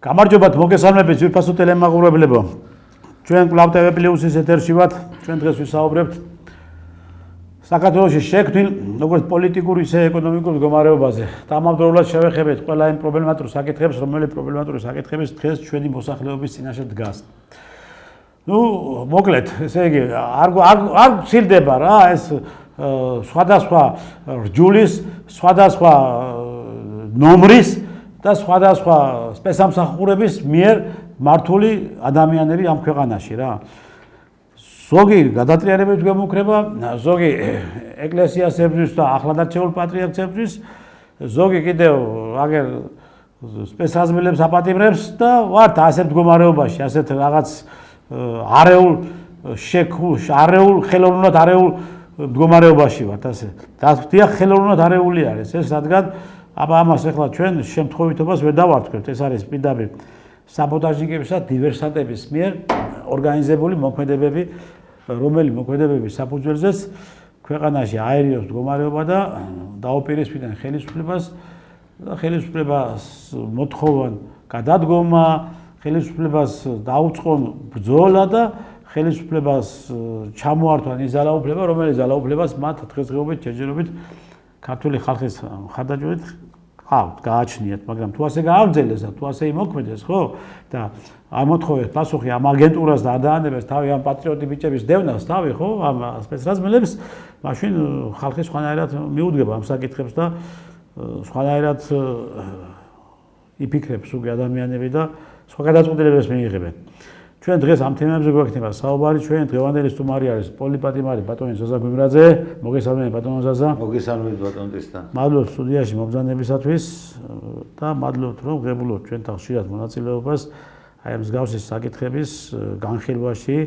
გამარჯობათ მოგესალმებით ძვირფასო ტელემაყურებლებო. ჩვენ კვლავ TV პლუსის ეთერში ვართ. ჩვენ დღეს ვისაუბრებთ საქართველოში შექმნილ როგორც პოლიტიკურ ისე ეკონომიკურ მდგომარეობაზე. Დამამძროულად შევეხებთ ყველა იმ პრობლემატურ საკითხებს, რომელი პრობლემატური საკითხების დღეს ჩვენი მოსახლეობის წინაშე დგას. მოკლედ, ესე იგი, არ ვცილდება რა ეს სხვადასხვა რჯულის, სხვადასხვა ნომრის და სხვადასხვა სპეცსამსახურების მიერ მართული ადამიანები ამ ქვეყანაში რა. ზოგი გადატრიალებით გვემუქრება, ზოგი ეკლესიასებისთვის და ახლადარჩეულ პატრიარქებისთვის, ზოგი კიდევ აგერ სპეცსაზმელებს აპატიმრებს და ვართ ასეთ მდგომარეობაში, ასეთ რაღაც არეულ ხელოვნურად არეულ მდგომარეობაში ვართ ასე. და დიახ, ხელოვნურად არეული არის ეს, რადგან ამას ახლა ჩვენ შემთხვევითობას ვერ დავარქმევთ. ეს არის პირდაპირ საბოტაჟნიკების და დივერსანტების მიერ ორგანიზებული მოქმედებები, რომელი მოქმედებების საფუძველზეც ქვეყანაში აერიოს მდგომარეობა და დაუპირისპირდნენ ხელისუფლებას და ხელისუფლებას მოთხოვან გადადგომა, ხელისუფლებას დაუწყონ ბრძოლა და ხელისუფლებას ჩამოართვან ის ძალაუფლება, რომელიც ძალაუფლებას მათ დღესდღეობით ჯერჯერობით ქართული ხალხის მხარდაჭერით გააჩნიათ, მაგრამ თუ ასე გააგრძელეს და თუ ასე იმოქმედეს, ხო? და ამოთხოვეს პასუხი ამ აგენტურას და ადაანებს თავი ამ პატრიოტი ბიჭების დევნას თავი, ხო? ამ სპეცრაზმელებს, მაშინ ხალხი სხვანაირად მიუდგება ამ საკითხებს და სხვანაირად იფიქრებს უკვე ადამიანები და სხვა გადაწყვეტილებებს მიიღებენ. ჩვენ დღეს ამ თემებზე გვექნება საუბარი. ჩვენ დღევანდელი სტუმარი არის პოლიტპატიმარი ბატონი ზაზა გვიმრაძე. მოგესალმებით ბატონო ზაზა. მოგესალმებით ბატონო ტესტა. მადლობთ სტუდიაში მომბრძანებისათვის და მადლობთ რომ ღებულობთ ჩვენთან ხშირად მონაწილეობას აი ამ მსგავსი საკითხების განხილვაში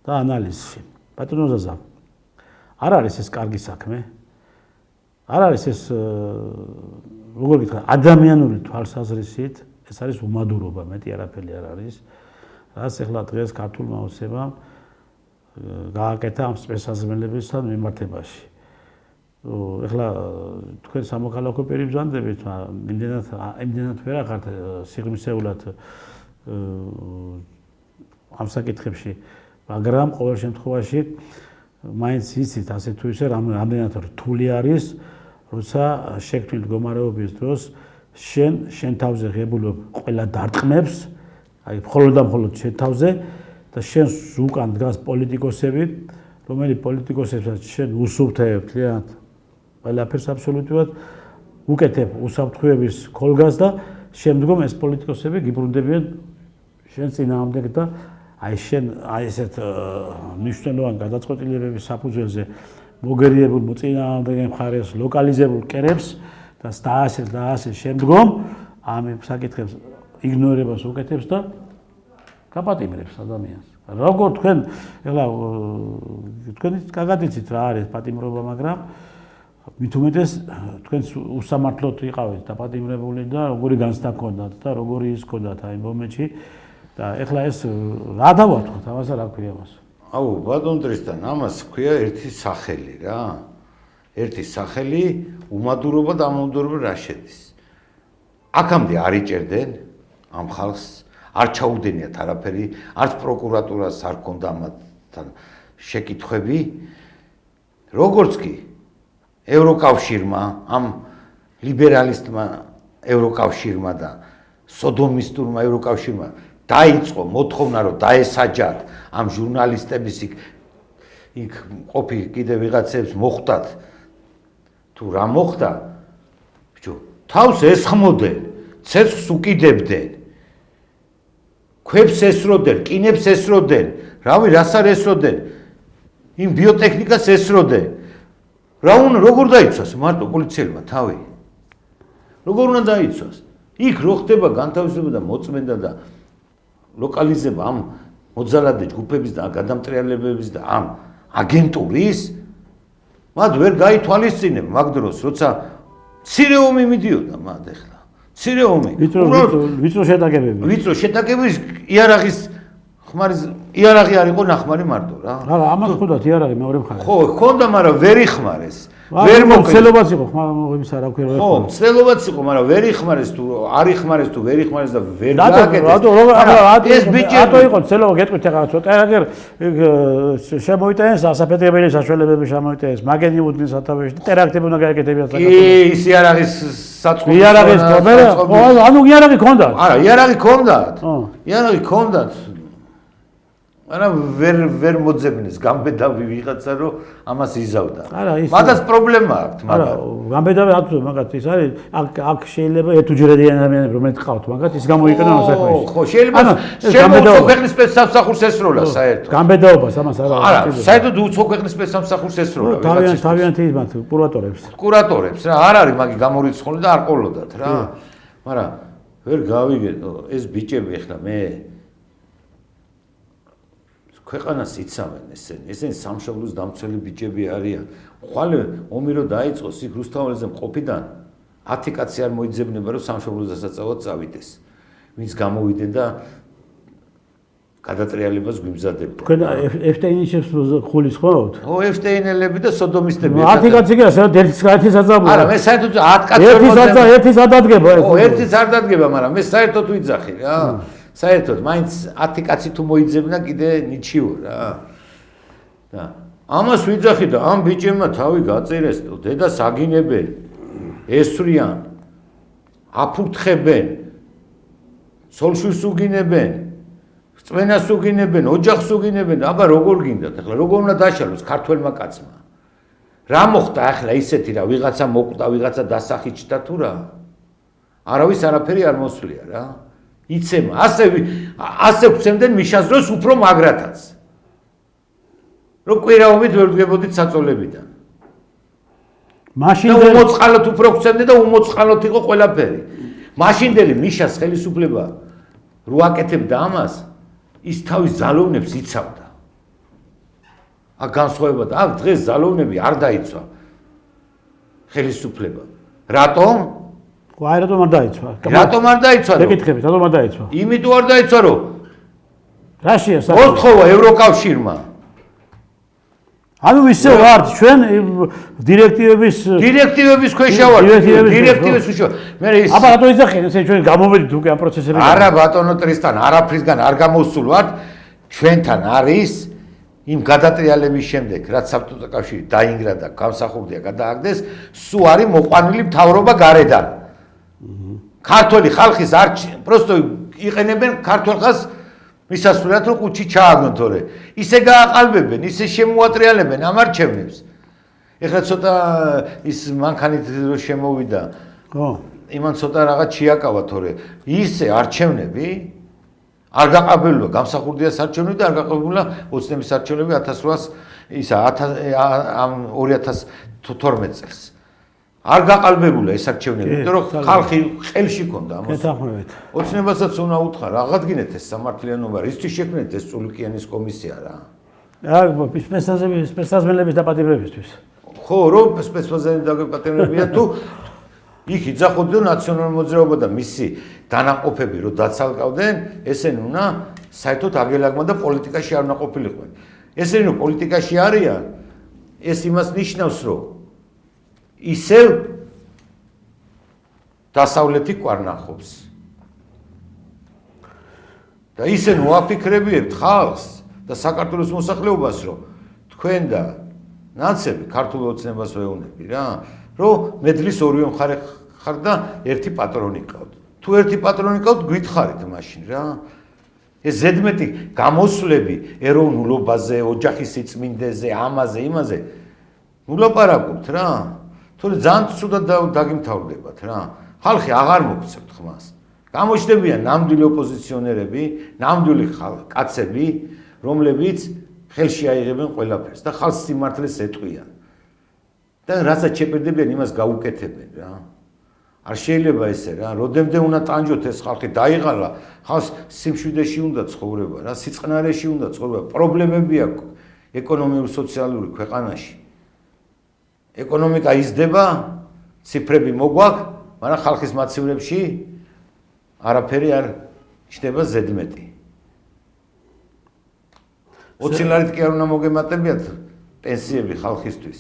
და ანალიზში. ბატონო ზაზა, არ არის ეს კარგი საქმე? არ არის ეს როგორ გითხრა ადამიანური თვალსაზრისით ეს არის უმადურობა, მეტი არაფერი არ არის. რაც ახლა დღეს ქართულმა ოცნებამ გააკეთა ამ სპეცსაზმელებისთან მიმართებაში. ახლა თქვენ სამოქალაქო პირი ბრძანდებით, იმდენად ვერ ახართ სიღრმისეულად ამ საკითხებში, მაგრამ ყოველ შემთხვევაში მაინც იცით ასე თუ ისე რამდენად რთული არის, როცა შექმნილ მდგომარეობის დროს შენ თავზე ღებულობ ყველა დარტყმებს, აი მხოლოდ და მხოლოდ შენ თავზე და შენს უკან დგას პოლიტიკოსები, რომელი პოლიტიკოსებსაც შენ უსუფთაებ თლიანად ყველაფერს აბსოლუტურად, უკეთებ უსაფრთხოების ქოლგას და შემდგომ ეს პოლიტიკოსები გიბრუნდებიან შენ წინააღმდეგ და აი შენ აი ესეთ მნიშვნელოვან გადაწყვეტილებების საფუძველზე მოგერიებულ მოწინააღმდეგე მხარეს ლოკალიზებულ კერებს და ასე შემდგომ ამ საკითხებს იგნორებას უკეთებს და გაპატიმრებს ადამიანს. როგორ თქვენ კაგადიცით რა არის პატიმრობა, მაგრამ მით უმეტეს თქვენ უსამართლოდ იყავით დაპატიმრებული და როგორი განცდა ჰქონდათ და როგორი ის ჰქონდათ აი მომენტში და ეხლა ეს რა დავართვათ, ამას რა ქვია მას? აუ, ბატონ ტრისტან, ამას ქვია ერთი სახელი რა. ერთი სახელი უმადურობა და ამომდურობა რა შედის. აქამდე არ იჭერდნენ ამ ხალხს, არ ჩაუდენიათ არაფერი, არც პროკურატურას არ ჰქონდა ამათთან შეკითხვები. როგორც კი ევროკავშირმა, ამ ლიბერალისტმა ევროკავშირმა და სოდომისტურმა ევროკავშირმა დაიწყო მოთხოვნა, რომ დაესაჯათ ამ ჟურნალისტების იქ ყოფი კიდე ვიღაცებს მოხვდათ. თუ რა მოხდა? ბიჭო, თავს ესხმოდნენ, ცეცხლს უკიდებდნენ. ქვებს ესროდნენ, კინებს ესროდნენ, რავი, რას არ ესროდნენ? იმ ბიოტექნიკას ესროდნენ. როგორ დაიცვას მარტო პოლიციელმა თავი? როგორ უნდა დაიცვას? იქ რო ხდება განთავისუფლება და მოწმენდა და ლოკალიზება ამ მოძალადე ჯგუფების და გადამტრიალებების და ამ აგენტურის, მათ ვერ გაითვალისწინებ მაგ დროს, როცა მცირე ომი მიდიოდა მათ ახლა. მცირე ომი. ვიწრო შეტაკებები. ვიწრო შეტაკების იარაღის ხმარის იარაღი არ იყო ნახმარი მარტო რა. არა, ამას ხუდათ იარაღი მეორე მხარეს. ხო, ხონდა, მაგრამ ვერ იხმარეს. ვერ მოცელობაც იყო, იმისა რა ქვია. ხო, მცელობაც იყო, მაგრამ ვერ იხმარეს თუ არ იხმარეს თუ ვერ იხმარეს და ვერ გააკეთეს. ეს ბიჭი რატო იყო მცელობა გეტყვით ახლა ცოტა აგერ შემოიტანეს ასაფეთქებელი საშუალებები შემოიტანეს მაგენი უდნის სათავეში ტერაქტები უნდა გააკეთებინა კი, ის იარაღის საწყობი. იარაღის ანუ იარაღი ქონდათ. არა, იარაღი ქონდათ. იარაღი ქონდათ. არა ვერ მოძებნეს გამბედავი ვიღაცა რომ ამას იზავდა. მაგას პრობლემა აქვს, მაგრამ გამბედავი ათუ მაგათ ის არის აქ შეიძლება ერთუჯერედიანი ადამიანები რომელიც ყავთ მაგათ ის გამოიყენა ამ საქმეში. ხო, შეიძლება უცხოქვეყნის სპეცსამსახურს ესროლა საერთოდ. გამბედაობას ამას არა, საერთოდ უცხოქვეყნის სპეცსამსახურს ესროლა. თავიანთი მათ კურატორებს. კურატორებს რა, არ არის მაგი გამორიცხული და არ ყოლოდათ რა. მაგრამ ვერ გავიგეთო ეს ბიჭები ახლა მე ქვეყანას იცავენ ესენი სამშობლოს დამცველი ბიჭები არიან. ხვალე ომი რო დაიწყოს იქ რუსთაველიზე მყოფიდან 10 კაცი არ მოიძებნება რომ სამშობლოს დასაწავად წავიდეს. ვინც გამოვიდნენ და გადატრიალებას გვიმზადებდა. თქვენ ეფტეინიჩებს ხულის ხოვთ? ო ეფტეინელები და სოდომისტები. 10 კაცი კი ასე ერთი საწავლა. არა, მე საერთოდ 10 კაცი ერთის ადადგება. ო ერთის არ დადგება, მაგრამ მე საერთოდ ვიძახი რა. საერთოდ მაინც 10 კაცი თუ მოიძებნა კიდე ნიჩიო რა. და ამას ვიძახი და ამ ბიჭებმა თავი გაწერეს, დედას აგინებენ, ესვრიან, აფურთხებენ, სოლშვილს უგინებენ, წვენას უგინებენ, ოჯახს უგინებენ, აბა როგორ გინდათ ახლა, როგორ უნდა დაშალოს ქართველმა კაცმა? რა მოხდა ახლა ისეთი რა, ვიღაცა მოკვდა, ვიღაცა დასახიჩდა თუ რა? არავის არაფერი არ მოსვლია რა. იცემა, ასე გვცემდნენ მიშას დროს უფრო მაგრათაც. რომ კვირაობით ვერ ვდგებოდით საწოლებიდან. მაშინდელი უმოწყალოდ უფრო გვცემდნენ და უმოწყალოდ იყო ყველაფერი. მაშინდელი მიშას ხელისუფლება რო აკეთებდა ამას, ის თავის ზალოვნებს იცავდა. აქ განსხვავება და აქ დღეს ზალოვნები არ დაიცვა ხელისუფლება. რატომ? აი რატომ არ დაიცვა? რატომ არ დაიცვა? მეკითხებით, რატომ არ დაიცვა? იმიტომ არ დაიცვა, რომ რაშია მოსთხოვა ევროკავშირმა. ანუ ისე ვართ ჩვენ დირექტივების ქვეშა ვართ. დირექტივების ქვეშა. მე ის აბა რატო იზახენ ესე ჩვენ გამოვედით უკვე ამ პროცესებიდან? არა ბატონო ტრისთან, არაფრისგან არ გამოსულ ვართ. ჩვენთან არის იმ გადატრიალების შემდეგ, რაც საბჭოთა კავშირი დაინგრა და გამსახურდია გადააგდეს, სულ არის მოყვანილი მთავრობა გარედან. ქართველი ხალხის პროსტო იყენებენ ქართველ ხალხს მისასვლელად რომ ყუთში ჩააგდონ თორე ისე გააყალბებენ, ისე შემოატრიალებენ ამ არჩევნებს. ეხლა ცოტა ის მანქანით რო შემოვიდა. ხო. იმან ცოტა რაღაც შეაკავა თორე ისე არჩევნები არ გაყალბებულა გამსახურდიას არჩევნები და არ გაყალბებულა ოცნების არჩევნები 1800 ისა 2012 წელს. არ გაყალბებულა ეს არჩევნები, იმიტომ რომ ხალხი ხელში ქონდა ამას. გეთანხმებით. ოცნებასაც უნდა უთხრა, აღადგინეთ ეს სამართლიანობა, რისთვის შექმნეთ ეს წულუკიანის კომისია რა. სპეცსაზმელების დაპატიმრებისთვის. ხო, რომ სპეცსაზმელების დაპატიმრებია თუ იქ იძახოდნენ ნაციონალურ მოძრაობა და მისი დანაყოფები რომ დაცალკავდნენ, ესენი უნდა საერთოდ აგელაგმა და პოლიტიკაში არ უნდა ყოფილიყვნენ. ესენი რომ პოლიტიკაში არიან, ეს იმას ნიშნავს, რომ ისევ დასავლეთი კვარნახობს. და ისე მოაფიქრებიებთ ხალხს და საქართველოს მოსახლეობას, რომ თქვენ და ნაცები ქართულ ოცნებას ვეუბნები რა, რომ მედლის ორივე მხარე ხარ და ერთი პატრონი ყავთ. თუ ერთი პატრონი ყავთ, გითხარით მაშინ რა. ეს ზედმეტი გამოსვლები ეროვნულობაზე, ოჯახის სიწმინდეზე, ამაზე, იმაზე ულაპარაკობთ რა. თორე ძალიან ცუდად დაგიმთავრდებათ რა. ხალხი აღარ მოგცემთ ხმას. გამოჩნდებიან ნამდვილი ოპოზიციონერები, ნამდვილი კაცები, რომლებიც ხელში აიღებენ ყველაფერს და ხალხს სიმართლეს ეტყვიან. და რასაც შეპირდებიან, იმას გაუკეთებენ რა. არ შეიძლება ესე რა. როდემდე უნდა ტანჯოთ ეს ხალხი დაიღალა, ხალხს სიმშვიდეში უნდა ცხოვრება რა, სიწყნარეში უნდა ცხოვრება. პრობლემები აქვს ეკონომიური, სოციალური ქვეყანაში. ეკონომიკა იზრდება, ციფრები მოგვაქვს, მაგრამ ხალხის მაცხოვრებლებში არაფერი არ ჩნდება ზედმეტი. 20 ლარით კი არ უნდა მოგემატებიათ პენსიები ხალხისთვის.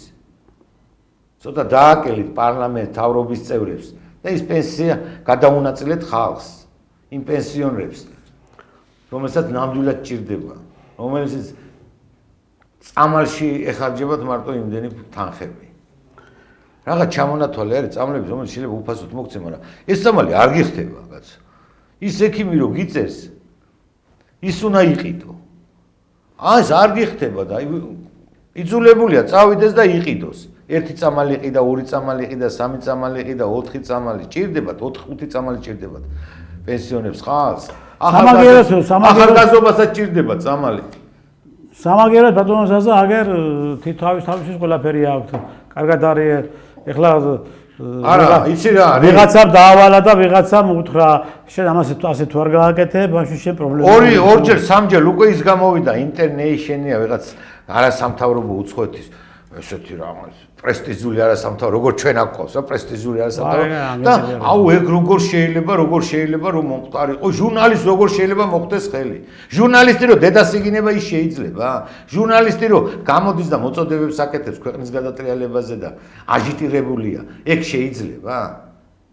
ცოტა დააკელით პარლამენტ თავრობის წევრებს და ის პენსია გადაუნაწილეთ ხალხს, იმ პენსიონერებს, რომელსაც ნამდვილად ჭირდება, რომელსაც წამალში ეხარჯებათ მარტო იმდენი თანხები. Რაღაც ჩამონათვალე არის წამლების, რომელიც შეიძლება უფასოდ მოგცე, მაგრამ ეს წამალი არ გიხდება, კაცო. ის ექიმი რო გიწერს, ის უნდა იყიდო. ეს არ გიხდება და იძულებულია წავიდეს და იყიდოს. ერთი წამალი იყიდა, ორი წამალი იყიდა, სამი წამალი იყიდა, 4 წამალი ჭირდებათ, 4-5 წამალი ჭირდებათ პენსიონერებს ხალხს. ახალგაზრდობასაც ჭირდება წამალი. სამაგერად ბატონო ზაზა აგერ თავის ყველაფერი აქვს. კარგად არის ეხლა არა, იცი რა არის? ვიღაცამ დაავალა და ვიღაცამ უთხრა, შენ ამას ასე თუ არ გააკეთებ, მაშინ შენ პრობლემა. ორჯერ, სამჯერ უკვე ის გამოვიდა ინტერნეიშენია ვიღაც არასამთავრობო უცხოეთის ესეთი რამაც პრესტიჟული არასამთავრობო როგორ ჩვენ აქ ყავს, პრესტიჟული არასამთავრობო და აუ ეგ როგორ შეიძლება რომ მომყარიყო ჟურნალისტ როგორ შეიძლება მოხდეს ხელი ჟურნალისტი რომ დედას იგინება ის შეიძლება ჟურნალისტი რომ გამოდის და მოწოდებებს აკეთებს ქვეყნის გადატრიალებაზე და აჟიტირებულია ეგ შეიძლება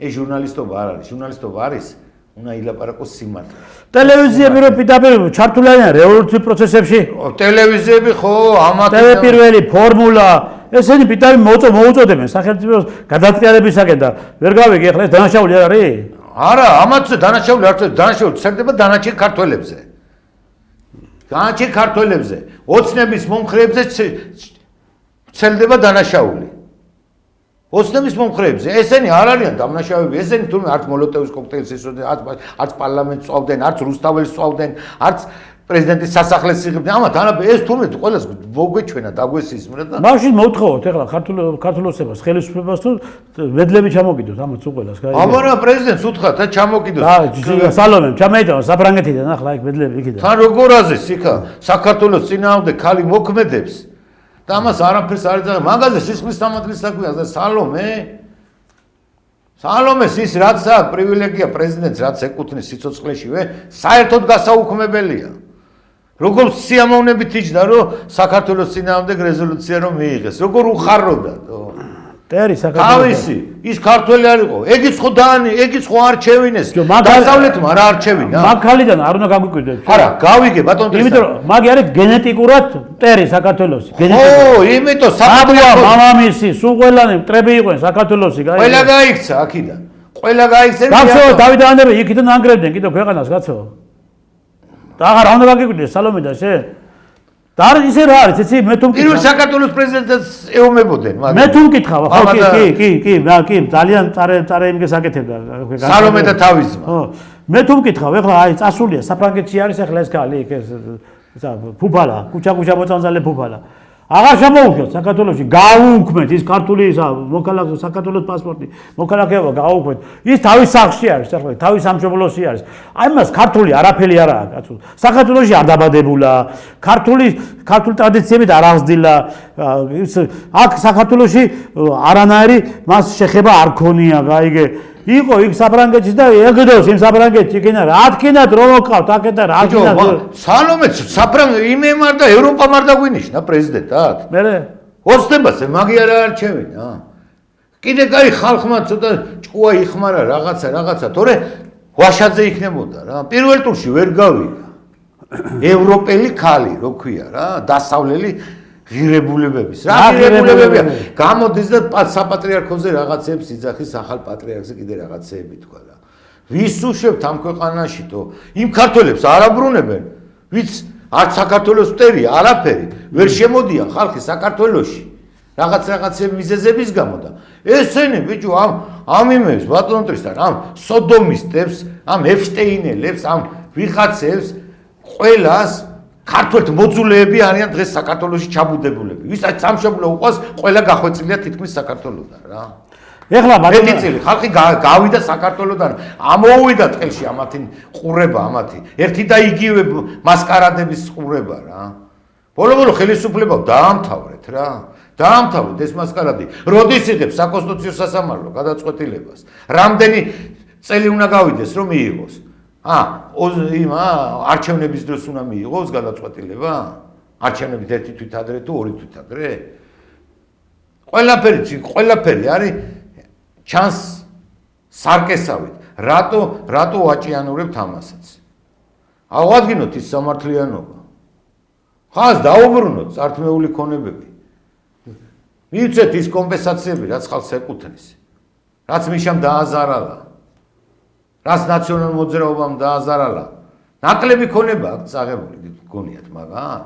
ეს ჟურნალისტობა არ არის ჟურნალისტობა არის უნდა ილაპარაკოს სიმართლე. ტელევიზიები რო პირდაპირ ჩართული არიან რევოლუციურ პროცესებში. ტელევიზიები ხო, ამათი ტელეპირველი ფორმულა, ესენი პირდაპირ მოუწოდებენ სახელმწიფოს გადატრიალებისაკენ და ვერ გავიგე ახლა ეს დანაშაული არ არის? არა, ამათზე დანაშაული არ არის, დანაშაული წერდება დანარჩენ ქართველებზე. დანარჩენ ქართველებზე, ოცნების მომხრეებზე წერდება დანაშაული. ოცნების მომხრეებზე ესენი არ არიან დამნაშავეები ესენი თურმე არც მოლოტოვის კოქტეილს ისოდენ არც პარლამენტს წვავდნენ არც რუსთაველს წვავდნენ არც პრეზიდენტის სასახლეს იღებდნენ ამათ არაბე ეს თურმე ყველას მოგეჩვენა დაგვესიზმრა და მაშინ მოვთხოვოთ ეხლა ქართულოსებას ხელისუფლებას თუ მედლები ჩამოგიდოთ ამათ უყველას აბარა პრეზიდენტს უთხრათ და ჩამოგიდოთ სალომემ ჩამეიტანა საფრანგეთიდან ახლა იქ მედლები იქიდან თან როგორ აზეს იქა საქართველოს წინააღმდეგ ხალი მოქმედებს და ამას არაფერს არ ეძახა მაგაზე სისხლის სამართლის საქმეა და სალომეს ის რაც აქვს პრივილეგია პრეზიდენტს რაც ეკუთვნის სიცოცხლეშივე საერთოდ გასაუქმებელია როგორ სიამოვნებით იჯდა რომ საქართველოს წინააღმდეგ რეზოლუცია რომ მიიღეს როგორ უხაროდა ტერი საქართველოს თავისი ის ქართველი არ იყო ეგიც ხო დაანი ეგიც ხო არჩევინეს დასავლეთმა რა არჩევინა მაგალიდან არ უნდა გაგვიკვირდეთ არა გავიგე ბატონო იმიტომ რომ მაგი არის გენეტიკურად ტერი საქართველოსი ო იმიტომ საქართველოს მამამისი სულ ყველანი მტრები იყვნენ საქართველოსი ყველა გაიქცა აქიდან ყველა გაიქცა გახსოვ დავითანები იქიდან ანგრევდნენ კიდევ ქვეყანას კაცო და აღარ უნდა გაგიკვირდეს სალომე და შენ და ისე რა არის იცი მე თუ მკითხავ პირველ საქართველოს პრეზიდენტს ეომებოდნენ მაგრამ მე თუ მკითხავ ხო კი ძალიან წარე იმგეს აკეთებდა სალომე და თავის ძმა ხო მე თუ მკითხავ ეხლა აი წასულია საფრანგეთში არის ეხლა ეს კალი იქ ეს ფუფალა კუჩა მოწამზალე ფუფალა აღარ შემოუშვათ საქართველოში გააუქმეთ ის ქართული მოქალაქე საქართველოს პასპორტი მოქალაქეობა გააუქმეთ ის თავის სახლში არის ახლა თავის სამშობლოში არის აი მას ქართული არაფერი არაა კაცო საქართველოში არ დაბადებულა ქართული ტრადიციებით არ აღზრდილა ის აქ საქართველოში არანაირი მას შეხება არ ქონია გაიგე იყო იქ საფრანგეთში და ეგდოს იმ საფრანგეთში იქნა რა ათქინათ რომ მოყავთ აქეთა რა ათქინათ სალომეც იმემ არ და ევროპამ არ დაგვინიშნა პრეზიდენტად მე ოცნებაზე მაგი არ არჩევინა კიდე კაი ხალხმა ცოტა ჭკუა იხმარა რაღაცა თორე ვაშაძე იქნებოდა რა პირველ ტურში ვერ გავიდა ევროპელი ქალი რო ქვია რა დასავლელი ღირებულებების რა ღირებულებებია გამოდის და საპატრიარქოზე რაღაცებს იძახის ახალ პატრიარქზე კიდე რაღაცეები თქვა რა ვის უშვებთ ამ ქვეყანაში თო იმ ქართველებს არ აბრუნებენ ვიც არც საქართველოს მტერია არაფერი ვერ შემოდიან ხალხი საქართველოში რაღაცები მიზეზების გამო და ესენი ბიჭო ამ იმებს ბატონტრისთან ამ სოდომისტებს ამ ეფშტეინელებს ამ ვიღაცებს ყველას ქართველთ მოძულეები არიან დღეს საქართველოში ჩაბუდებულები. ვისაც სამშობლო უყვას, ყველა გახვეწილია თითქმის საქართველოდან რა. ეხლა ბატონო ხალხი გავიდა საქართველოდან, ამოუვიდა ტყელში ამათი ყურება, ამათი ერთი და იგივე მასკარადების ყურება რა. ბოლო ხელისუფლება დაამთავრეთ რა. დაამთავრეთ ეს მასკარადი. როდის იღებს საკონსტიტუციო სასამართლო გადაწყვეტილებას? რამდენი წელი უნდა გავიდეს რომ მიიღოს? არჩევნების დროს უნდა მიიღოს გადაწყვეტილება? არჩევნებით ერთი თვით ადრე თუ ორი თვით ადრე? ყველაფერი არის ჩანს სარკესავით. რატო აჭიანურებთ ამასაც? ავადგინოთ ის სამართლიანობა. ხას დაუბრუნოთ წართმეული ქონებები. მივცეთ ის კომპენსაციები, რაც ხალხს ეკუთვნის. რაც მიშამ დააზარალა. რაც ნაციონალურ მოძრაობამ დააზარალა. ნაკლები ქონება აქვს წაღებული გონიათ მაგან.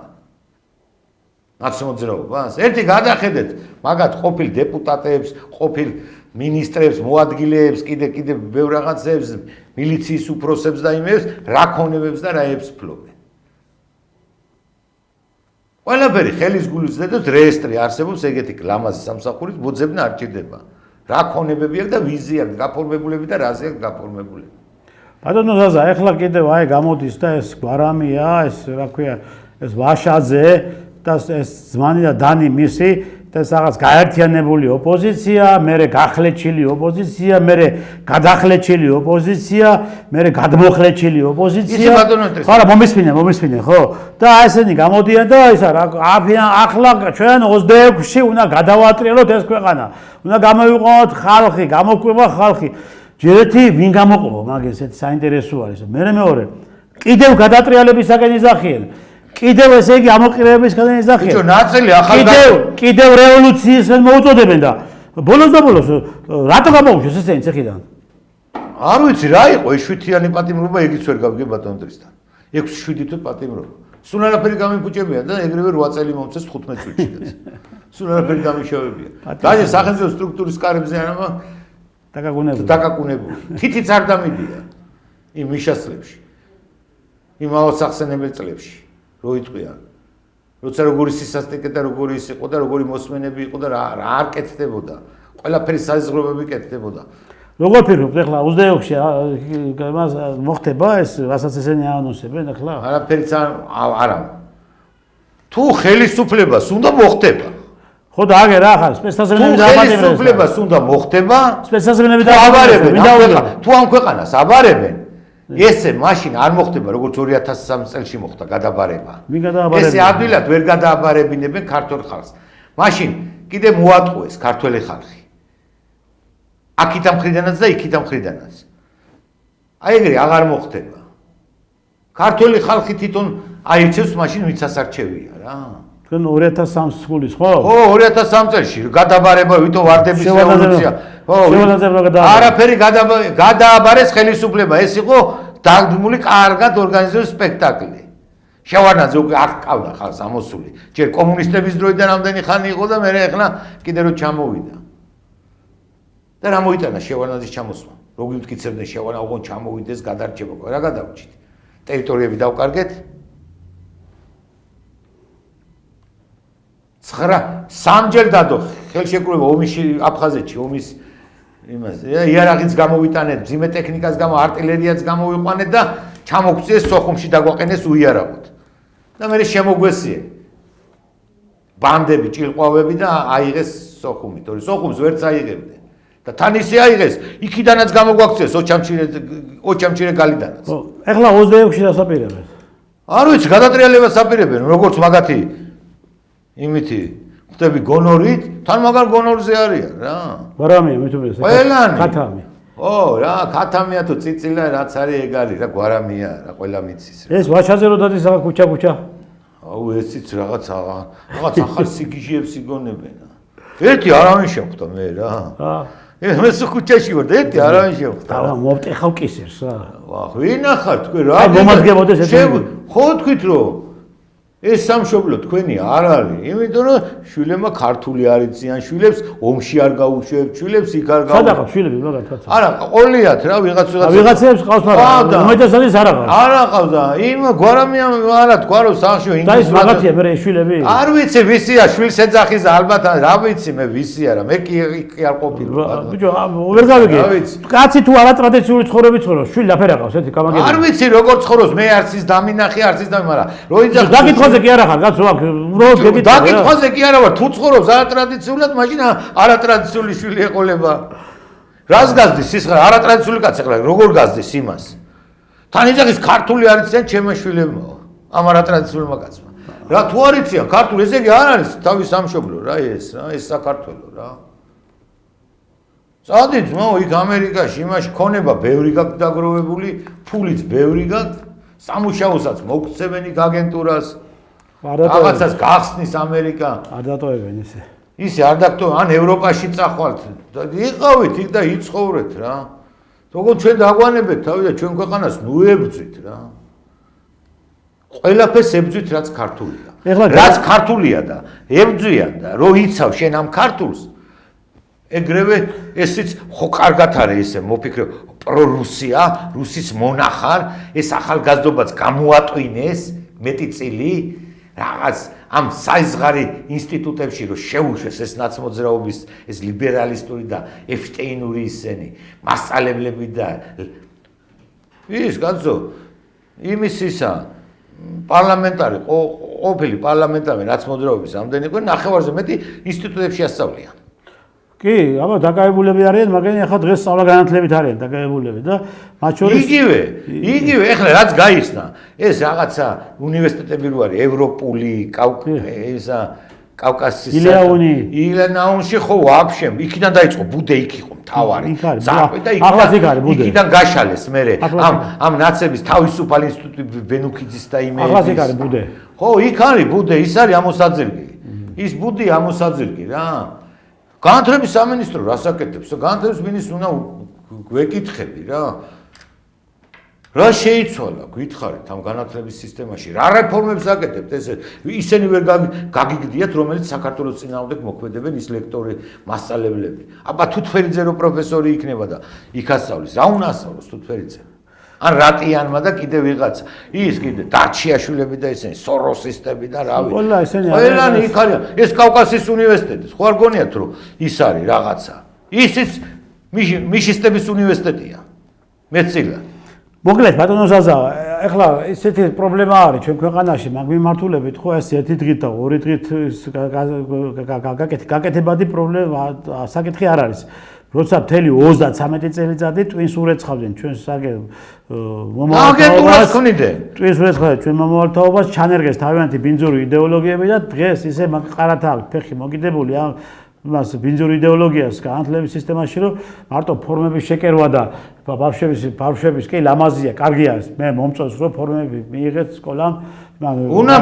ნაციონალურობას ერთი გადახედეთ მაგათ ყოფილ დეპუტატებს, ყოფილ მინისტრებს, მოადგილეებს, კიდე ბევრ რაღაცებს, მილიციის უფროსებს და იმებს, რა ქონებებს და რაებს ფლობენ. ყველაფერი ხელის გულის ზედოთ რეესტრი არსებობს ეგეთი ლამაზი სამსახურით ბოძებნა არ ჭირდება. რა ქონებები აქვს და ვიზია აქვს გაფორმებულები და რაზე აქვს გაფორმებულები. ბატონო ზაზა, ეხლა კიდევ გამოდის და ეს გვარამია, ეს რა ქვია, ეს ვაშაძე და ეს ზმანი და დანი მისი და ეს რაღაც გაერთიანებული ოპოზიცია, მერე გახლეჩილი ოპოზიცია, მერე გადახლეჩილი ოპოზიცია, მერე გადმოხლეჩილი ოპოზიცია. ხო რა მომისმინე, ხო? და ესენი გამოდიან და ისა რა ახლა ჩვენ 26-ში უნდა გადავატრიალოთ ეს ქვეყანა. უნდა გამოვიყენოთ ხალხი, გამოყვება ხალხი. ჯერეთი ვინ გამოყობა მაგ ესეთი საინტერესო არის. მეორე კიდევ გადატრიალებისაგან იზახიან. კიდევ ესე იგი ამოყირებებისგან იზახიან. ბიჭო, ნაწილი ახალ კიდევ რევოლუციისგან მოუწოდებენ და ბოლოს რატო გამოუშვეს ესენი ციხიდან? არ ვიცი რა იყო ეს 7-იანი პატიმრობა, ეგიც ვერ გავიგე ბატონ დრისთან. 6-7 თვე პატიმრობა. სულ არაფერი გამიფუჭებია და ეგრევე 8 წელი მომწეს 15 წუთშიც. სულ არაფერი გამიშავებია. დაჟე სახელმწიფო სტრუქტურის კარებზე არა დაკაკუნებული. თითიც არ დამიდია იმ მიშასლებში. იმ ავსახსენებელ წლებში. რო იტყვია. როცა როგორი სისასტიკე და როგორი ის იყო და როგორი მოსმენები იყო და რა არ კეთდებოდა. ყველაფერი საზღვრებები კეთდებოდა. როგორ ფიქრობთ ახლა 26-ში მას მოხდება ეს რასაც ესენი აანონსებენ ახლა? არაფერიც არა. თუ ხელისუფლებას უნდა მოხდება. ხო და აგერ ახლა სპეცსაზრენები დააბარებენ. თუ ხელისუფლებას უნდა მოხდება, სპეცსაზრენები დააბარებენ. თუ ამ ქვეყანას აბარებენ, ესე მაშინ არ მოხდება როგორც 2003 წელს მოხდა გადაბარება. ვინ გადააბარებინა? ესე ადვილად ვერ გადააბარებინებენ ქართულ ხალხს. მაშინ კიდე მოატყუეს ქართველი ხალხი. აქითა მხრიდანაც და იქითა მხრიდანაც. აი ეგრე აღარ მოხდება. ქართველი ხალხი თვითონ აირჩევს მაშინ ვინც ასარჩევია რა. თქვენ 2003 წლის ხო? ხო 2003 წელში გადაბარება ვითო ვარდების რევოლუცია. ხო არაფერი გადააბარეს ხელისუფლება. ეს იყო დაგმული კარგად ორგანიზებული სპექტაკლი. შევარდნაძე უკვე არ ყავდა ხალხს ამოსული. ჯერ კომუნისტების დროიდან ამდენი ხანი იყო და მერე ახლა კიდე რო ჩამოვიდა. და რა მოიტანა შევარდნაძის ჩამოსვლა? როგორ მტკიცებდნენ შევარდნა ოღონდ ჩამოვიდეს გადარჩება, რა გადავჭით? ტერიტორიები დავკარგეთ? 3 დადო ხელშეკრულება ომში აფხაზეთში ომის იმას იარაღიც გამოვიტანეთ, ძიმე ტექნიკას არტილერიაც გამოვიყვანეთ და ჩამოგწიეს სოხუმში დაგვაყენეს უიარაღოთ. და მე შემოგვესიე ბანდები, ჭილყვავები და აიღეს სოხუმი, თორე სოხუმს ვერც აიღებდნენ. და თან ისე აიღეს, იქიდანაც გამოგვაქციეს ოჩამჭირე გალიდანაც. ხო, ეხლა 26-ში დასაპირებენ. არ ვიცი, გადატრიალებას აპირებენ, როგორც მაგათი იმითი ხტები გონორით, თან მაგარ გონორზე არიან რა. გვარამია მითუმეტეს. ქათამი. ო რა, ქათამია თუ წიწილა რაც არის ეგ არის რა, გვარამია რა, ყველა მიცის რა. ეს ვაშაძე რო დადის ახლა ქუჩა. აუ ესიც რაღაც ახალ სიგიჟეებს იგონებენ. ერთი არავინ შეხვდა მე რა. მე სულ ქუჩაში ვარ და ერთი არავინ შეხვდა. და მოვტეხავ კისერს რა. ვახ, ვინ ახარ თქვენ რა? მომადგებოდეს ეს. ხო თქვით რომ ეს სამშობლო თქვენი არ არის, იმიტომ რომ შვილებმა ქართული არ იციან, შვილებს ომში არ გაუშვებთ, შვილებს იქ არ გაუშვებთ. სადაღაც შვილები მაგათ? არა, ყოლიათ რა, ვიღაცებს ყავს მაგრამ უმეტესად არ აქვს. არ აყავს და იმ გვარამია არა თქვა რომ სახში და ის მაგათია მე შვილები? არ ვიცი ვისია, შვილს ეძახის ალბათ რა ვიცი მე ვისია რა, მე კი არ ყოფილი. ბიჭო, ვერ გავიგე. კაცი თუ არატრადიციული ცხოვრებით ცხოვრობს, შვილი აფერ აყავს ერთი გამაგები. არ ვიცი როგორ ცხოვრობს, მე არც ის დამინახი, არც ის მაგრამ რო იძახ დაკითხვაზე კი არა ხარ, კაცო აქ უბრალოდ გეკითხა. დაკითხვაზე კი არა ვარ, თუ ცხოვრობს არატრადიციულად, მაშინ არატრადიციული შვილი ეყოლება. რას გაზდის ის არატრადიციული კაცი ხარ, როგორ გაზდის იმას? თან იძახის ქართული არ იციან ჩემო შვილებმო, ამ არატრადიციულმა კაცმა. რა თუ არ იციან ქართული, ესე იგი არ არის თავის სამშობლო რა ეს საქართველო რა. სადიც იქ ამერიკაში იმაში ქონება ბევრი გაქვს დაგროვებული, ფულიც ბევრი გაქვს, სამუშაოსაც მოგწევენ იქ აგენტურას. რაღაცას გახსნის ამერიკა. არ დატოვებენ ისე. ისე არ დაგტოვებენ, ან ევროპაში წახვალთ. იყავით იქ და იცხოვრეთ რა. როგორც ჩვენ დაგვანებეთ თავი და ჩვენ ქვეყანას ნუ ებრძვით რა. ყველაფერს ებძვით რაც ქართულია. რაც ქართულია და ებძვიან და რო იცავ შენ ამ ქართულს ეგრევე ესიც ხო კარგად არის ესე მოფიქრე პრორუსია, რუსის მონახარ, ეს ახალგაზრდობაც გამოატვინეს მეტი წილი რაღაც ამ საიზღარი ინსტიტუტებში რო შეუშვეს ეს ნაცმოძრაობის ეს ლიბერალისტური და ეფშტეინური ისენი მასწავლებლები და ის გაცო იმის ისა პარლამენტარი ყოფილი პარლამენტარი რაც მოძრაობის ამდენი ყო ნახევარზე მეტი ინსტიტუტებში ასწავლიან. კი, აბა დაკავებულები არიან, მაგრამ ახლა დღეს სწავლა განათლებით არიან დაკავებულები და მათ შორის იგივე, ეხლა რაც გაიხსნა, ეს რაღაცა უნივერსიტეტები რო არის, ევროპული, ისა კავკასიის ილენაუნში ხო ვაფშე, იქიდან დაიწყო ბუდე იქ იყო მთავარი. ზაკვე და იქიდან გაშალეს მერე ამ ნაცების თავისუფალ ინსტიტუტი ბენუქიძის და იმეების. ახლაც იქ არის ბუდე. ხო, იქ არის ბუდე, ის არის ამოსაძირგი. ის ბუდი ამოსაძირგი რა. განათლების სამინისტრო რას აკეთებს? განათლების მინისტრს უნდა გვეკითხები რა. რა შეიცვალა, გითხარით ამ განათლების სისტემაში? რა რეფორმებს აკეთებთ ესე? ისინი ვერ გაგიგდიათ, რომელიც საქართველოს წინააღმდეგ მოქმედებენ ის ლექტორი, მასწავლებლები. აბა თუთფერიძე რო პროფესორი იქნება და იქ ასწავლის, რა უნდა ასწავლოს თუთფერიძე? ან რატიანმა და კიდე ვიღაცა. ის კიდე დარჩიაშვილები და ესენი სოროსისტები და რავი. ყველანი იქ არიან. ეს კავკასიის უნივერსიტეტი, ხო არ გონიათ რომ ის არის რაღაცა. ისიც მიშისტების უნივერსიტეტია. მეცილად. მოკლედ ბატონო ზაზა, ეხლა ესეთი პრობლემა არის ჩვენ ქვეყანაში, მაგ მიმართულებით ხო ეს ერთი დღით და ორი დღით გაკეთებადი პრობლემა საკითხი არ არის. როცა მთელი 33 წელიწადი ტვინს ურეცხავდნენ ჩვენს აგენტურას ქმნიდნენ. ტვინს ურეცხავდნენ ჩვენ მომავალთაობას, ჩანერგეს თავიანთი ბინძური იდეოლოგიები და დღეს ისე ყარათა ფეხი მოგიდებული ამ მას ბინძური იდეოლოგიას განათლების სისტემაში რომ მარტო ფორმების შეკერვა და ბავშვების კი ლამაზია, კარგი არის. მე მომწონს რომ ფორმები მიიღეთ სკოლამ. უნდა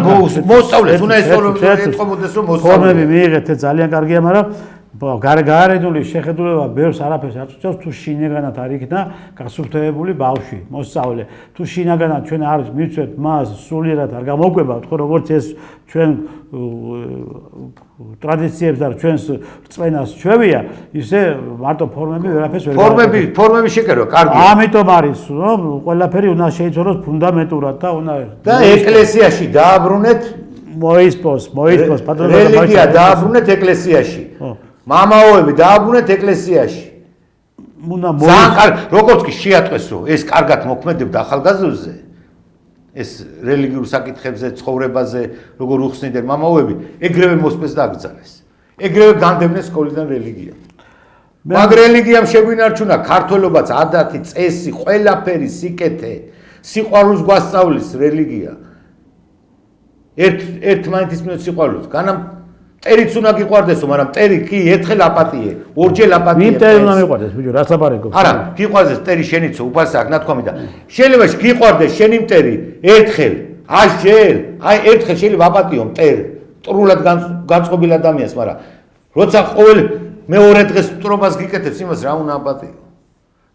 მოსწავლეს, უნდა ეთყობოდეს რომ მოსწავლეს. ფორმები მიიღეთ ძალიან კარგია, მაგრამ გარეგარედული შეხედულება ბევრს არაფერს არ წუთავს თუ შინაგანად არ იქნა გასუფთავებული ბავშვი, მოსწავლე. თუ შინაგანად ჩვენ არ მივცეთ მას სულიერად არ გამოგვებავთ, ხო როგორც ეს ჩვენ ტრადიციებს და ჩვენს რწმენას ჩვევია, ისე მარტო ფორმები ვერაფერს ვერ ფორმები შეკერვა, კარგია. ამიტომ არის, რომ ყველაფერი უნდა შეიცვალოს ფუნდამენტურად და უნდა და ეკლესიაში დააბრუნეთ მოისპოს პატრონატა რელიგია დააბრუნეთ ეკლესიაში. მამაოები დააბრუნეთ ეკლესიაში. როგორც კი შეატყვეს რომ ეს კარგად მოქმედებდა ახალგაზრდებზე, ეს რელიგიურ საკითხებზე, ცხოვრებაზე, როგორ უხსნიდნენ მამაოები, ეგრევე მოსწეს და აკრძალეს. ეგრევე განდებნეს სკოლიდან რელიგია. მაგ რელიგიამ შეგვინარჩუნა ქართველობაც, ადათი, წესი, ყველაფერი, სიკეთე, სიყვარულს გვასწავლის რელიგია. ერთმანეთის მიმართ სიყვარულს. განამ ტერიც უნდა გიყვარდესო, მაგრამ ტერი კი ერთხელ აპატიე, ორჯერ აპატიე. ვინ ტერი უნდა მიყვარდეს, ბიჭო, რაც აბარეკობს. არა, გიყვარდეს ტერი შენიცო, უფასა აქ ნათქვამი და შეიძლება გიყვარდეს შენი მტერი ერთხელ, 100 ჯერ, აი ერთხელ შეიძლება აპატიო მტერი, მტრულად განწყობილ ადამიანს, მაგრამ როცა ყოველ მეორე დღეს მტრობას გიკეთებს, იმას რა უნდა აპატიო?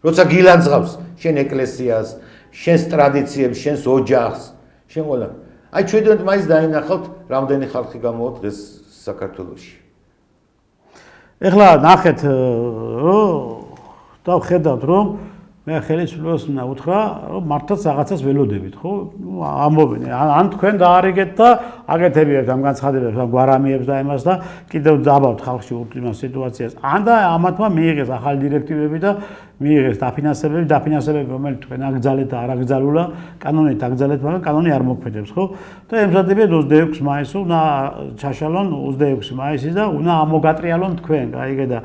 როცა გილანძღავს შენ ეკლესიას, შენს ტრადიციებს, შენს ოჯახს, შენ ყველა. აი ჩვენ მაინც დაინახავთ, რამდენი ხალხი გამოვთ დღეს საქართველოში. ეხლა ნახეთ და ხედავთ რომ მე ხელისუფლებას უნდა უთხრა რომ მართლაც რაღაცას ველოდებით, ხო? ამბობენ, ან თქვენ დაარიგეთ და აკეთებიათ ამ განცხადებებს, ამ გვარამიებს და იმას და კიდევ დაბავთ ხალხში ურთულეს სიტუაციას. ან და ამათმა მიიღეს ახალი დირექტივები და მიიღეს დაფინანსებები, რომელიც თქვენ აკრძალეთ და არ აკრძალულა, კანონით აკრძალეთ, მაგრამ კანონი არ მოქმედებს, ხო? და ემზადებიან 26 მაისს უნდა ჩაშალონ 26 მაისი და უნდა ამოგატრიალონ თქვენ, გაიგე და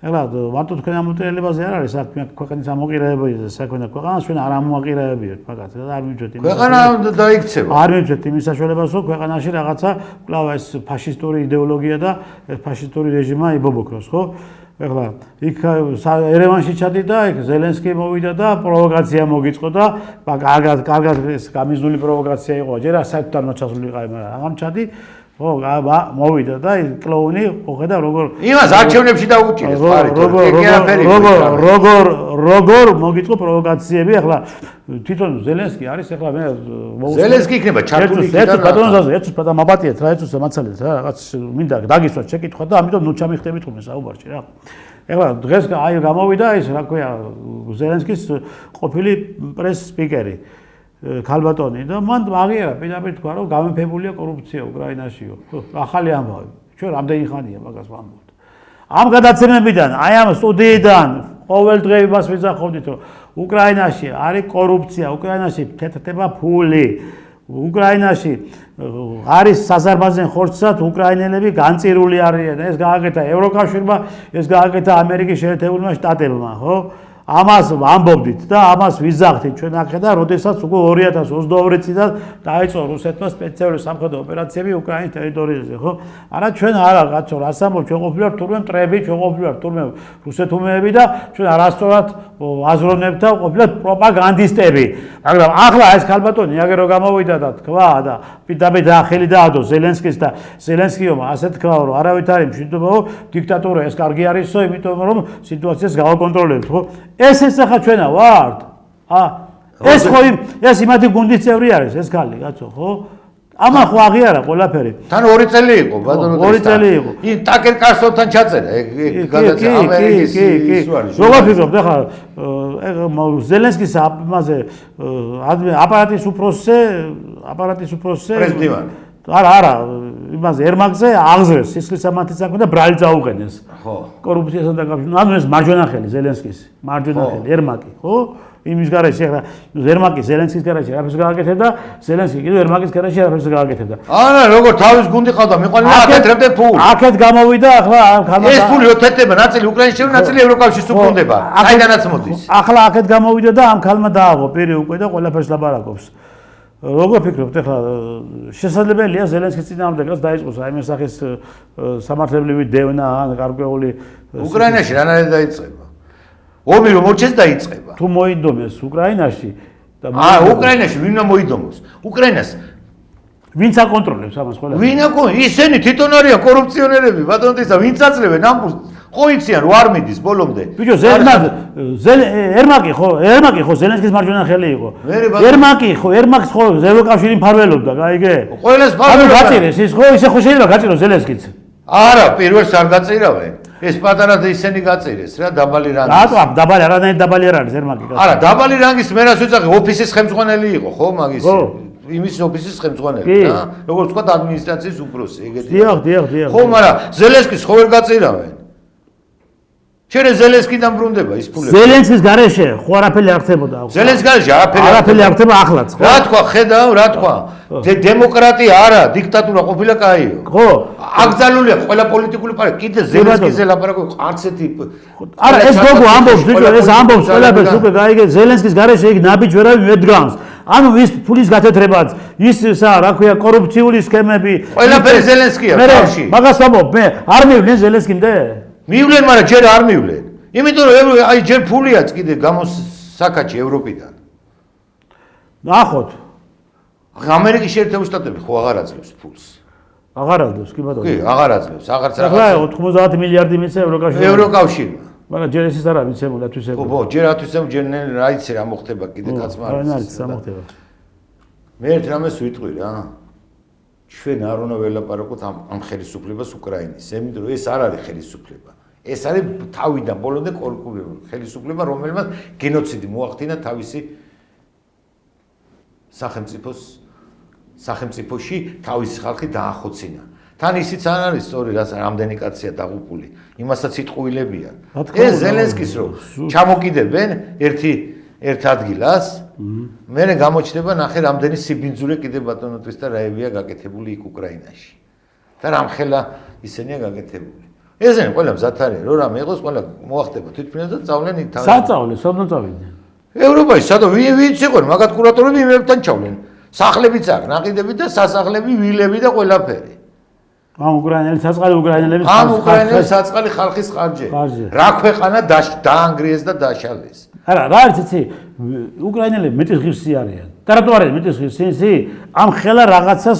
ეხლა მარტო თქვენ ამოწერილებაზე არ არის საქმე ქვეყნის ამოყირებაზე საქმე და ქვეყანას ჩვენ არ ამოაყირებებიოთ მაგათ არ მივიძოთ იმის ქვეყანა დაიქცევა არ მივიძოთ იმის საშუალებას რომ ქვეყანაში რაღაცა კვლავ ეს ფაშისტური იდეოლოგია და ფაშისტური რეჟიმა იბობოქროს ხო ეხლა იქ ერევანში ჩადიდა იქ ზელენსკი მოვიდა და პროვოკაცია მოგიწყო და კარგად ეს გამიზნული პროვოკაცია იყო ჯერ საერთოდ არ მოჩასულიყავი მაგრამ აღარ ჩადი ხო მოვიდა და კლოუნი ხედა როგორ იმას არჩევნებში დაუჭირეს როგორ მოგიწყო პროვოკაციები ახლა თვითონ ზელენსკი არის ახლა მე ზელენსკი იქნება ჩართული ერთ ბატონზე ერთ პატა მაბატიეთ რა ერთ მაცალეთ რა რაღაც მინდა დაგისვათ შეკითხვა და ამიტომ ნუ ჩამიხდებით ხოლმე საუბარში რა ეხლა დღეს აი გამოვიდა ის რა ქვია ზელენსკის ყოფილი პრეს სპიკერი ქალბატონი და მან აღიარა პირდაპირ თქვა რომ გამეფებულია კორუფცია უკრაინაშიო. ახალი ამბავი. ჩვენ რამდენი ხანია მაგას ვამბობთ. ამ გადაცემებიდან, აი ამ სტუდიიდან ყოველ დღე იმას ვიზახავდით რომ უკრაინაში არის კორუფცია, უკრაინაში თეთრდება ფული. უკრაინაში არის საზარბაზენ ხორცად უკრაინელები განწირული არიან. ეს გააკეთა ევროკავშირმა, ეს გააკეთა ამერიკის შეერთებულმა შტატებმა, ხო? ამას ამბობდით და ამას ვიზახდით ჩვენ აქ და როდესაც უკვე 2022 წლიდან დაიწყო რუსეთმა სპეციალური სამხედრო ოპერაციები უკრაინის ტერიტორიაზე, ხო? არა ჩვენ არა კაცო, რას ამბობ, ჩვენ ყოფილვართ თურმე მტრები, ჩვენ ყოფილვართ თურმე რუსეთუმეები და ჩვენ არასწორად აზროვნებთ და ყოფილვართ პროპაგანდისტები. მაგრამ ახლა ეს ქალბატონი აგერ რო გამოვიდა და თქვა და პირდაპირ ხელი დაადო ზელენსკის და ზელენსკიმა ასე თქვა რომ არავით არის მშვიდობაო დიქტატურა ეს კარგი არისო, იმიტომ რომ სიტუაციას გავაკონტროლებთ, ხო? ეს ახლა ჩვენა ვართ. ეს ხო ეს იმათი გუნდის წევრი არის ეს ქალი, კაცო, ხო? ამა ხო აღიარა ყველაფერი. თან 2 წელი იყო, ბატონო. 2 წელი იყო. ი ტაკერ კარსონთან ჩაწერა, ეგ გადაწერა ამერიკის ის არის. როგორ ფიქრობთ ახლა ზელენსკის ამაზე აპარატის უფროსზე პრეზიდენტი არა იმაზე ერმაკზე აღზრეს სისხლის სამართლის საქმე და ბრალი წაუყენეს ხო კორუფციასთან დაკავშირებით ანუ ეს მარჯვენა ხელი ზელენსკის მარჯვენა ხელი ერმაკი ხო იმის გარშე ახლა ერმაკი ზელენსკის გარშე არაფერს გააკეთებდა ზელენსკი კიდევ ერმაკის გარშე არაფერს გააკეთებდა არა როგორ თავის გუნდი ყავდა მიყვანილი აკეთებდა ფული აქეთ გამოვიდა ახლა ეს ფული ოთეთება ნაწილი უკრაინის შევ ნაწილი ევროკავშირს უბრუნდება საიდანაც მოდის ახლა აქეთ გამოვიდა და ამ ქალმა დააღო პირი უკვე და ყველაფერს ლაპარაკობს როგორ ფიქრობთ ახლა შესაძლებელია ზელენსკის წინააღმდეგაც დაიწყოს აი მე სახის სამართლებრივი დევნა ან გარკვეული უკრაინაში რანაირად დაიწყება ომი რომ მოჩეს დაიწყება თუ მოიდომეს უკრაინაში და უკრაინაში ვინმა მოიდომოს უკრაინას ვინც აკონტროლებს ამას ყველაფერს ვინ ისინი თვითონ არიან კორუფციონერები ბატონო ისა ვინც აწლევენ ამბულს ხო იციან რო არ მიდის ბოლომდე ბიჭო ერმაკი ხო ზელენსკის მარჯვენა ხელი იყო ერმაკი ხო ევროკავშირი მფარველობდა გაიგე ყველას მფარველობდა გაწირეს ის ხო ისე ხო შეიძლება გაწიროს ზელენსკიც არა პირველს არ გაწირავენ ეს პატარა ისენი გაწირეს რა დაბალი რანგის რატო დაბალი არანაირ დაბალი არ არის ერმაკი არა დაბალი რანგის მე რას ვეძახი ოფისის ხელმძღვანელი იყო ხო მაგის იმის ოფისის ხელმძღვანელი რა როგორც ვთქვა ადმინისტრაციის უფროსი ეგეთი დიახ ხო მაგრამ ზელენსკის ხო ვერ გაწირავენ შენ ზელენსკიდან ბრუნდება ის ფულები ზელენსკის გარეშე ხო არაფერი არ ხდებოდა ზელენსკის გარეშე არაფერი არ ხდება ახლაც ხო რა თქვა ხედავ რა თქვა დემოკრატია არა დიქტატურა ყოფილა კაიო ხო აკრძალულია ყველა პოლიტიკური პარტია კიდე ზელენსკიზე ლაპარაკობს არცეთი არა ეს გოგო ამბობს ბიჭო ეს ამბობს ყველაფერს უკვე გაიგე ზელენსკის გარეშე იქ ნაბიჯ ვერავინ მედგამს ანუ ის ფულის გათეთრებაც ის რა ქვია კორუფციული სქემები ყველაფერი ზელენსკია თავში მაგას ვამბობ მე არ მივლენ ზელენსკიმდე მივლენ მაგრამ ჯერ არ მივლენ იმიტომ რომ აი ჯერ ფულიაც კიდე გამოსაკაჩი ევროპიდან ნახოთ ამერიკის შეერთებული შტატები ხო აღარ აძლევს ფულს აღარ აძლევს კი ბატონო კი აღარ აძლევს აღარც რაღაცა 90 მილიარდი მიცა ევროკავშირმა მაგრამ ჯერ ეს არ არის მიცემული ათვისებული ხო ჯერ ათვისებული ჯერ რა იცი რა მოხდება კიდე კაცმა არ არის რა მოხდება მე ერთ რამეს ვიტყვი რა ჩვენ არ უნდა ველაპარაკოთ ამ ხელისუფლებას უკრაინის იმიტომ რომ ეს არ არის ხელისუფლება ეს არის თავიდან ბოლომდე კორუფციული ხელისუფლება რომელმაც გენოციდი მოახდინა თავისი სახელმწიფოში თავისი ხალხი დაახოცინა თან ისიც არ არის სწორი რაც რამდენი კაცია დაღუპული იმასაც იტყუილებიან ეს ზელენსკის რომ ჩამოკიდებენ ერთ ადგილას მე გამოჩნდება ნახე რამდენი სიბინძურე კიდე ბატონოთვის და რაებია გაკეთებული იქ უკრაინაში და რამხელა ისენია გაკეთებული ესენი ყველა მზად არიან, რომ რამე იყოს, ყველა მოახდება თვითმფრინავს და წავლენ იქ თავი. საწავლე, სოდნო წავიდნენ. ევროპაში სადო ვინც იყვნენ, მაგათ კურატორები იმებთან ჩავლენ. სახლებიც აქვს, ნაყიდები და სასახლები, ვილები და ყველაფერი. ამ უკრაინელი საწყალი უკრაინელების ამ უკრაინელი საწყალი ხალხის ხარჯი. რა ქვეყანა დაანგრიეს და დაშალეს. არა, რა არის იცი, უკრაინელები მეტის ღირსი არიან. და რატო არის მეტის ღირსი? ისი ამ ხელა რაღაცას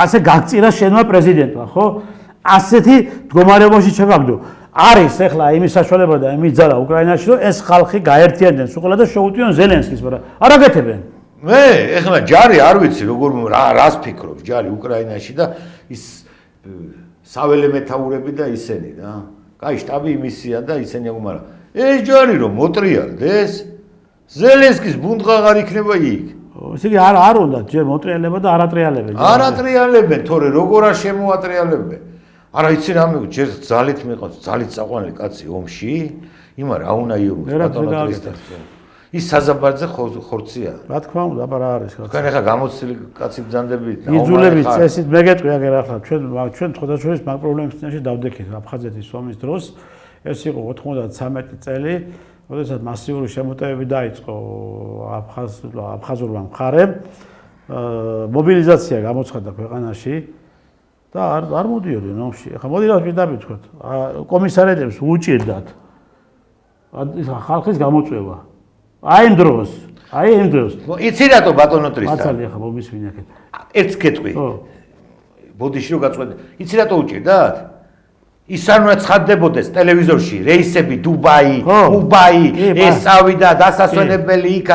ასე გაგწირა შენმა პრეზიდენტმა, ხო? ასეთი მდგომარეობაში ჩაგაგდო. არის ახლა იმის საშუალება და იმის ძალა უკრაინაში, რომ ეს ხალხი გაერთიანდნენ სულ და შეუტიონ ზელენსკის, მაგრამ არ აკეთებენ. მე ეხლა ჯარი არ ვიცი როგორ რას ფიქრობს ჯარი უკრაინაში და ის საველე მეთაურები და ისენი რა. კაი შტაბი იმისია და ისენი აქვს, მაგრამ ეს ჯარი რომ მოტრიალდეს ზელენსკის ბუნდღა აღარ იქნება იქ. ესე იგი არ უნდა ჯერ მოტრიალება და არატრიალებენ. არატრიალებენ, თორე როგორ არ შემოატრიალებენ. არა იცი რამე ჯერ ძალით მეყავს, ძალით საყვანელი კაცი ომში, იმა რა უნდა იომოს ბატონო. ის საზაბარძე ხორცია. რა თქმა უნდა, აბა რა არის ხორცი. თქვენ ახლა გამოცდილი კაცი ბრძანდებით და იძულებით წესით მეგეთყვი აგერ ახლა ჩვენ ხოდაშორის მაგ პრობლემის წინაშე დავდექით აფხაზეთის ომის დროს. ეს იყო 93 წელი, როდესაც მასიური შემოტევები დაიწყო აფხაზურმა მხარემ. მობილიზაცია გამოცხადდა ქვეყანაში და არ მოდიოდნენ ომში. ახლა მოდი რა პირდაპირ თქვათ, კომისარიატებს უჭირდათ ხალხის გამოწვევა. აი იმ დროს. იცი რატო ბატონო ტრისთან? მაცალი ახლა მომისმინე აქეთ. ერთს გეტყვი. ბოდიში რო გაწყვეტ. იცი რატო უჭირდათ? ის არ უნდა ცხადდებოდეს ტელევიზორში რეისები დუბაი, უბაი, ეს წავიდა დასასვენებელი იქ.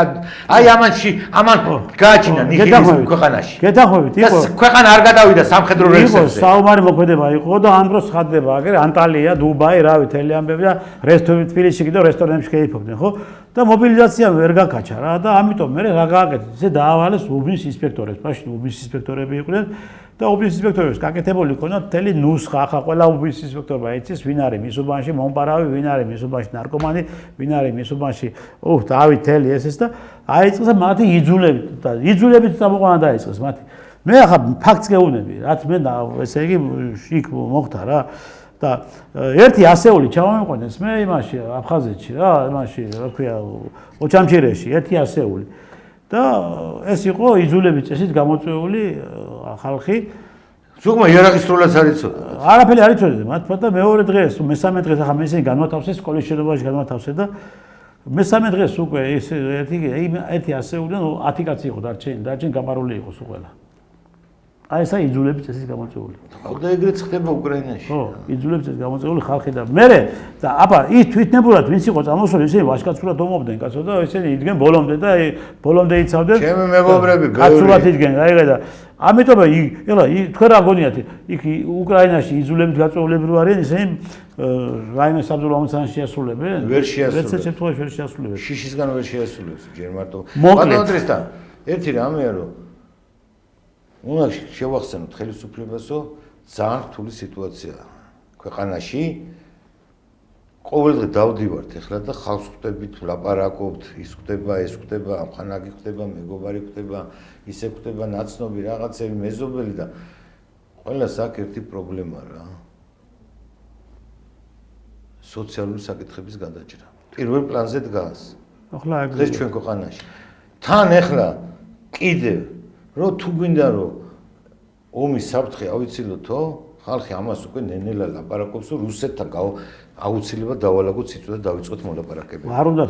აი ამან გააჩინა ნიჰილიზმი ქვეყანაში. გეთანხმებით იყო. ქვეყანა არ გადავიდა სამხედრო რეისებზე. საომარი მოქმედება იყო და ამ დროს ცხადდება აგერ ანტალია, დუბაი, რავი, თელი ამბები და რესტორნები თბილისში კიდევ რესტორნებში შეიფობდნენ, ხო? და მობილიზაცია ვერ გაკაჩა რა და ამიტომ მე რა გააკეთეს? ესე დაავალეს უბნის ინსპექტორებს. მაშინ უბნის ინსპექტორები იყვნენ და უბნის ინსპექტორებს გაკეთებული ჰქონდათ მთელი ნუსხა. ახლა ყველა უბნის ინსპექტორმა იცის ვინ არის მის უბანში მომპარავი, ვინ არის მის უბანში ნარკომანი, ვინ არის მის უბანში დავით თელი ესეც და აიწყეს მათი იძულებით წამოყვანა დაიწყეს მათი. მე ახლა ფაქტს გეუბნები, რაც მე ესე იგი იქ მოხდა რა. და ერთი ასეული ჩავამიყვანეს მე იმაში აფხაზეთში რა, იმაში რა ქვია ოჩამჩირეში ერთი ასეული. და ეს იყო იძულების წესით გამოწვეული ხალხი. ზოგმა იარაღის სროლაც არ იცოდა. არაფერი არ იცოდნენ მათ და მეორე დღეს, მესამე დღეს ახლა მე ისინი განმათავსეს სკოლის შენობაში განმათავსეს და მესამე დღეს უკვე ეს ერთი ასეულიდან 10 კაცი იყო დარჩენილი გამარული იყო სულ ყველა. აი ესა იძულების წესით გამოწვეული. და ეგრეც ხდება უკრაინაში. ხო, იძულების წესით გამოწვეული ხალხი და მე და აბა ის თვითნებურად ვინც იყო წამოსული, ისინი ვაჟკაცურად ომობდნენ კაცო და ისინი იდგენ ბოლომდე და ბოლომდე იცავდნენ. ჩემი მეგობრები კაცურად იდგენ, აიღე და ამიტომ ეხლა თქვენ რა გონიათ, იქ უკრაინაში იძულებით გაწვეულები რო არიან, ისინი რაიმე საბრძოლო ომთან შეასრულებენ? ვერ შეასრულებენ. როცა შემთხვევაში ვერ შეასრულებენ. შიშისგან ვერ შეასრულებს, ჯერ მარტო. ბატონო ტრისთან, ერთი რამეა რომ უნდა შევახსენოთ ხელისუფლებასო, ძალიან რთული სიტუაციაა ქვეყანაში. ყოველდღე დავდივართ ეხლა და ხალხს ხვდებით, ვლაპარაკობთ, ის ხდება, ეს ხდება, ამხანაგი ხდება, მეგობარი ხდება, ისე ხდება, ნაცნობი რაღაცები, მეზობელი და ყველას აქ ერთი პრობლემა რა. სოციალური საკითხების გადაჭრა. პირველ პლანზე დგას. ახლა დღეს ჩვენ ქვეყანაში. თან ეხლა კიდევ რო თუ გვინდა რომ ომის საფრთხე ავიცილოთო, ხალხი ამას უკვე ნენელა ლაპარაკობს, რომ რუსეთთან აუცილებლად დავალაგოთ სიტყვა და დავიწყოთ მოლაპარაკება. არ უნდა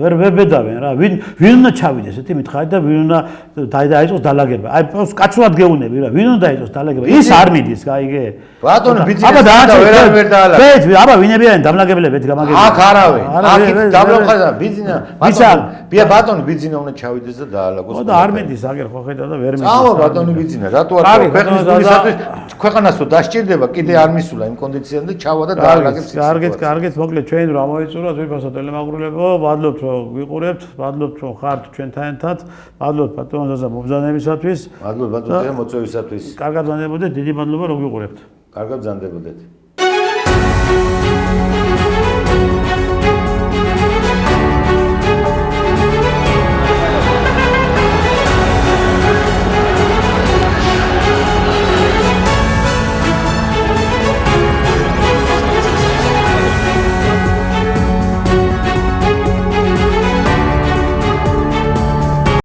ვერ ბედავენ რა. ვინ უნდა ჩავიდეს ესეთი მითხარი და ვინ უნდა დაიწყოს დალაგება. აი კაცურად გეუნები რა. ვინ უნდა დაიწყოს დალაგება? ის არ მიდის, გაიგე? ბატონო ბიზნესი და ვერ დაალაგებს. აბა ვინები არიან დამლაგებლები გამაგებია. აქ არავინ. აქ დამლაგება ბიზნესა. ბატონო ბიზნესი უნდა ჩავიდეს და დაალაგოს. და არ მიდის აგერ ხო ხედავ და ვერ მიდის. წავა ბატონო ბიზნესი. რატო არ ქვეყნის გულისათვის ქვეყანასო დასჭირდება კიდე არ მისულა იმ კონდიციამდე და ჩავა და დაალაგებს. კარგით, მოკლედ ჩვენ რა მოიწუროთ, ვიფასო ტელემაგურლებო, ვადლობთ რომ ვიყურებთ, ვადლობთ რომ ხართ ჩვენთან ერთად, ვადლობთ ბატონო მობრძანებისათვის. ვადლობთ ბატონო მოწვევისათვის. კარგად ვანდებოდეთ, დიდი მადლობა რომ ვიყურებთ. კარგად ბრძანდებოდეთ.